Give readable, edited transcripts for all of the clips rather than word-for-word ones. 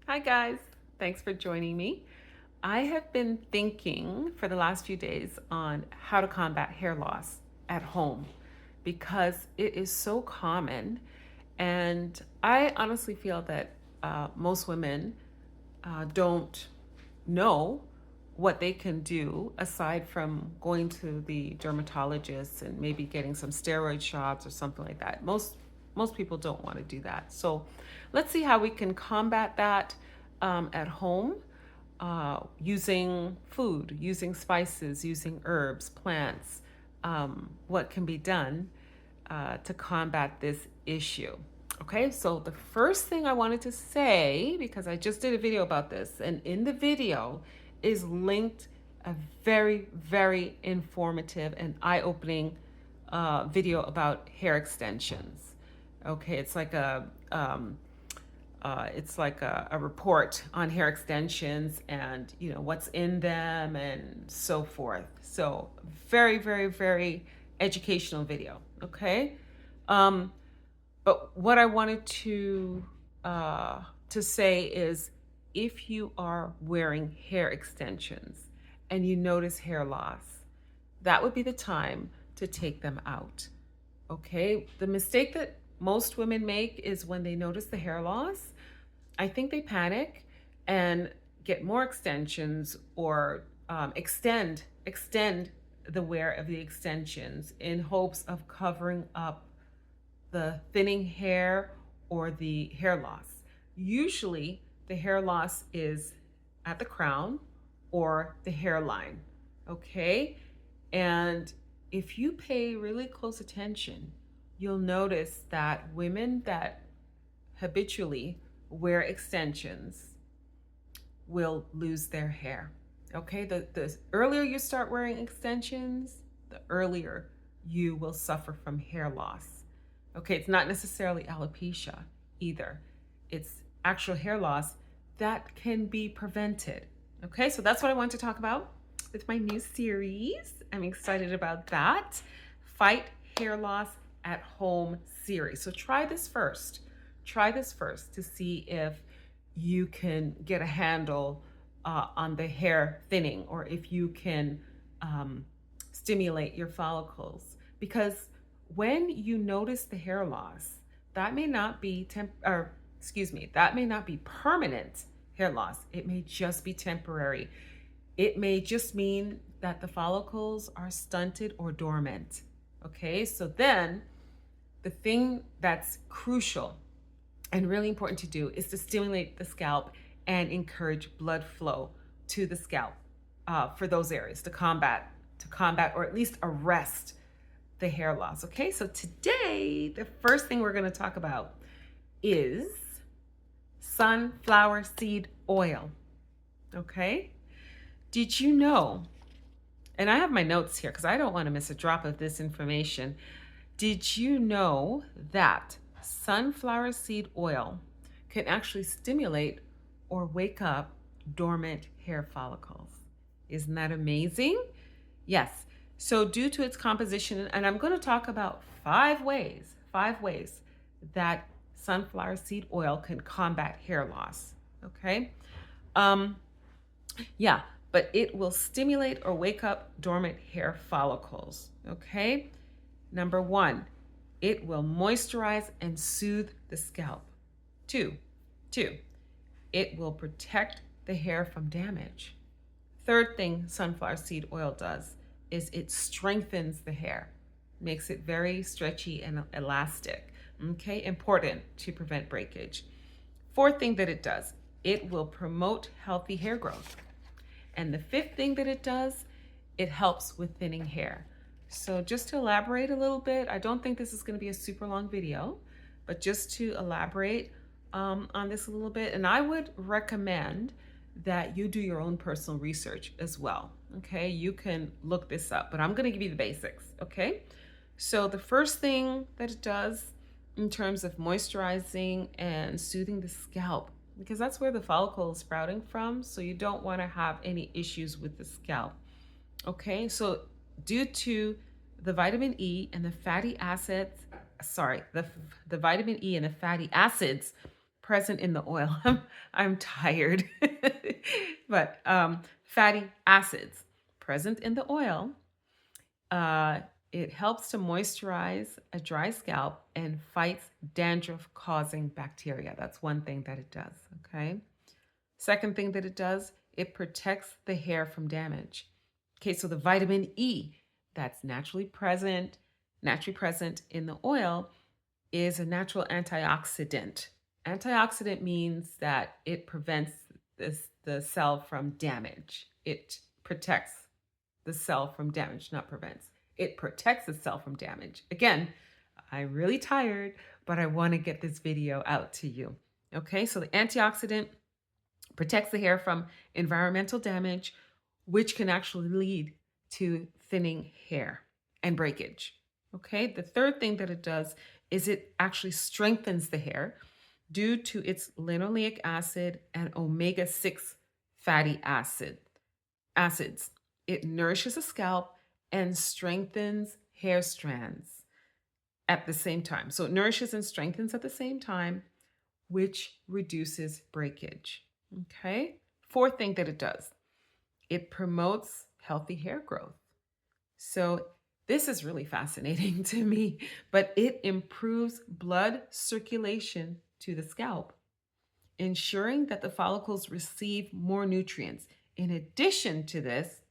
Hi guys, thanks for joining me. I have been thinking for the last few days on how to combat hair loss at home because it is so common, and I honestly feel that most women don't know what they can do aside from going to the dermatologist and maybe getting some steroid shots or something like that. Most people don't want to do that. So let's see how we can combat that at home using food, using spices, using herbs, plants. What can be done to combat this issue? Okay, so the first thing I wanted to say, because I just did a video about this, and in the video is linked a very, very informative and eye-opening video about hair extensions. Okay, it's like a report on hair extensions and what's in them and so forth. So very, very, very educational video. Okay. But what I wanted to say is, if you are wearing hair extensions and you notice hair loss, that would be the time to take them out. Okay, the mistake that most women make is when they notice the hair loss, I think they panic and get more extensions or extend the wear of the extensions in hopes of covering up the thinning hair or the hair loss. Usually the hair loss is at the crown or the hairline, okay? And if you pay really close attention, you'll notice that women that habitually wear extensions will lose their hair. Okay, the earlier you start wearing extensions, the earlier you will suffer from hair loss. Okay, it's not necessarily alopecia either. It's actual hair loss that can be prevented. Okay, so that's what I want to talk about with my new series. I'm excited about that. Fight Hair Loss at Home series. So try this first. Try this first to see if you can get a handle on the hair thinning, or if you can stimulate your follicles. Because when you notice the hair loss, that may not be that may not be permanent hair loss. It may just be temporary. It may just mean that the follicles are stunted or dormant. Okay, so then the thing that's crucial and really important to do is to stimulate the scalp and encourage blood flow to the scalp for those areas to combat or at least arrest the hair loss. Okay, so today the first thing we're going to talk about is sunflower seed oil. Okay, did you know, and I have my notes here because I don't want to miss a drop of this information. Did you know that sunflower seed oil can actually stimulate or wake up dormant hair follicles? Isn't that amazing? Yes. So due to its composition, and I'm going to talk about five ways that sunflower seed oil can combat hair loss. Okay. Yeah, but it will stimulate or wake up dormant hair follicles. Okay. Number one, it will moisturize and soothe the scalp. Two, it will protect the hair from damage. Third thing sunflower seed oil does is it strengthens the hair, makes it very stretchy and elastic. Okay, important to prevent breakage. Fourth thing that it does, it will promote healthy hair growth. And the fifth thing that it does, it helps with thinning hair. So just to elaborate a little bit, I don't think this is going to be a super long video, but just to elaborate on this a little bit, and I would recommend that you do your own personal research as well. Okay, you can look this up, but I'm going to give you the basics. Okay, so the first thing that it does in terms of moisturizing and soothing the scalp, because that's where the follicle is sprouting from, so you don't want to have any issues with the scalp. Okay, so due to the vitamin E and the fatty acids, the vitamin E and the fatty acids present in the oil. I'm tired. But fatty acids present in the oil. Uh, it helps to moisturize a dry scalp and fights dandruff causing bacteria. That's one thing that it does. Okay. Second thing that it does, it protects the hair from damage. Okay, so the vitamin E that's naturally present in the oil is a natural antioxidant. Antioxidant means that it prevents the cell from damage. It protects the cell from damage, not prevents. It protects the cell from damage. Again, I'm really tired, but I want to get this video out to you. Okay, so the antioxidant protects the hair from environmental damage, which can actually lead to thinning hair and breakage. Okay, the third thing that it does is it actually strengthens the hair due to its linoleic acid and omega-6 fatty acids. It nourishes the scalp and strengthens hair strands at the same time. So it nourishes and strengthens at the same time, which reduces breakage. Okay. Fourth thing that it does, it promotes healthy hair growth. So this is really fascinating to me, but it improves blood circulation to the scalp, ensuring that the follicles receive more nutrients. In addition to this,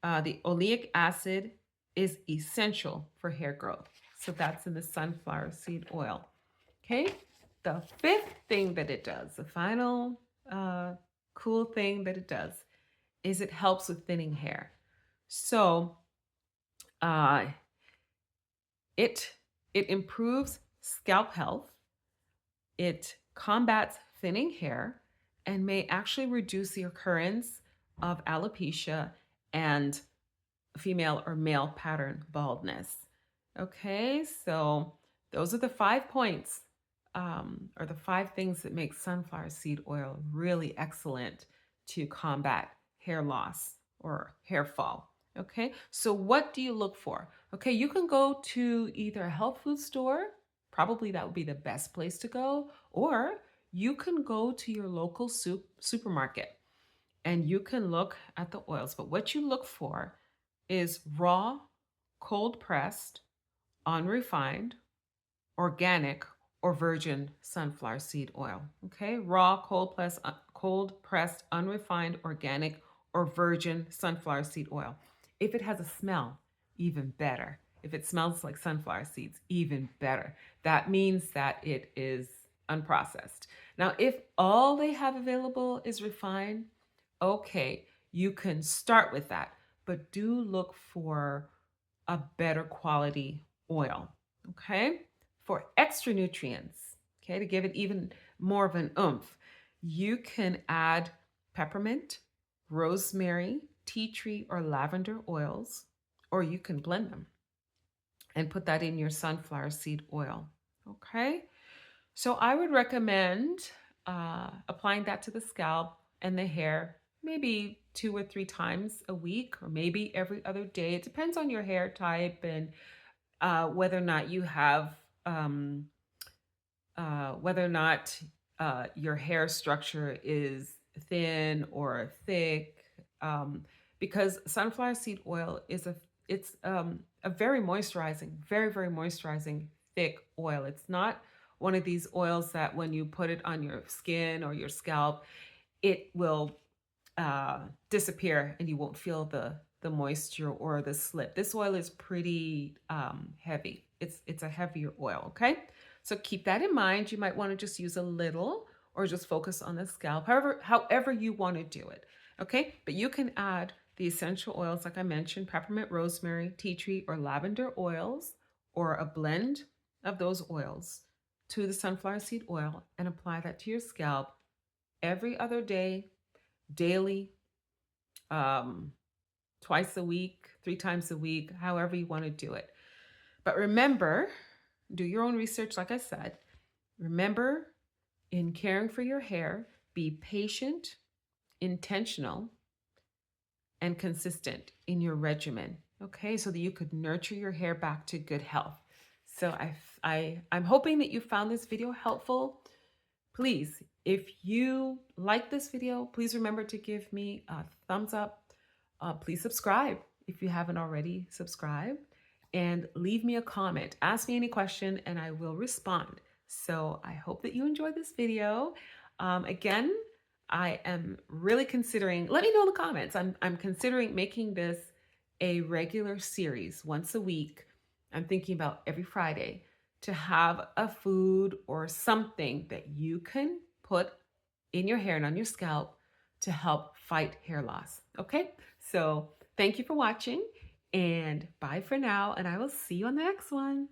the oleic acid is essential for hair growth. So that's in the sunflower seed oil. Okay. The fifth thing that it does, the final cool thing that it does, is it helps with thinning hair. So it improves scalp health. It combats thinning hair and may actually reduce the occurrence of alopecia and female or male pattern baldness. Okay, so those are the 5 points or the 5 things that make sunflower seed oil really excellent to combat hair loss or hair fall. Okay, so what do you look for? Okay, you can go to either a health food store, probably that would be the best place to go, or you can go to your local supermarket and you can look at the oils. But what you look for is raw, cold pressed, unrefined, organic, or virgin sunflower seed oil. Okay, raw, cold pressed, unrefined, organic, or virgin sunflower seed oil. If it has a smell, even better. If it smells like sunflower seeds, even better. That means that it is unprocessed. Now, if all they have available is refined, okay, you can start with that, but do look for a better quality oil. Okay, for extra nutrients, okay, to give it even more of an oomph, you can add peppermint, rosemary, tea tree, or lavender oils, or you can blend them and put that in your sunflower seed oil. Okay, so I would recommend applying that to the scalp and the hair maybe 2 or 3 times a week, or maybe every other day. It depends on your hair type and whether or not you have whether or not your hair structure is thin or thick, because sunflower seed oil is a very moisturizing, very moisturizing, thick oil. It's not one of these oils that when you put it on your skin or your scalp, it will disappear and you won't feel the moisture or the slip. This oil is pretty heavy. It's a heavier oil, okay? So keep that in mind. You might want to just use a little or just focus on the scalp, however you want to do it, okay? But you can add the essential oils like I mentioned, peppermint, rosemary, tea tree, or lavender oils, or a blend of those oils to the sunflower seed oil and apply that to your scalp every other day, daily, twice a week, 3 times a week, however you want to do it. But remember, do your own research, like I said. Remember, in caring for your hair, be patient, intentional, and consistent in your regimen, okay? So that you could nurture your hair back to good health. So I'm hoping that you found this video helpful. Please, if you like this video, please remember to give me a thumbs up. Please subscribe if you haven't already subscribed, and leave me a comment. Ask me any question and I will respond. So I hope that you enjoyed this video. Again, I am really considering, let me know in the comments. I'm considering making this a regular series once a week. I'm thinking about every Friday to have a food or something that you can put in your hair and on your scalp to help fight hair loss. Okay, so thank you for watching, and bye for now, and I will see you on the next one.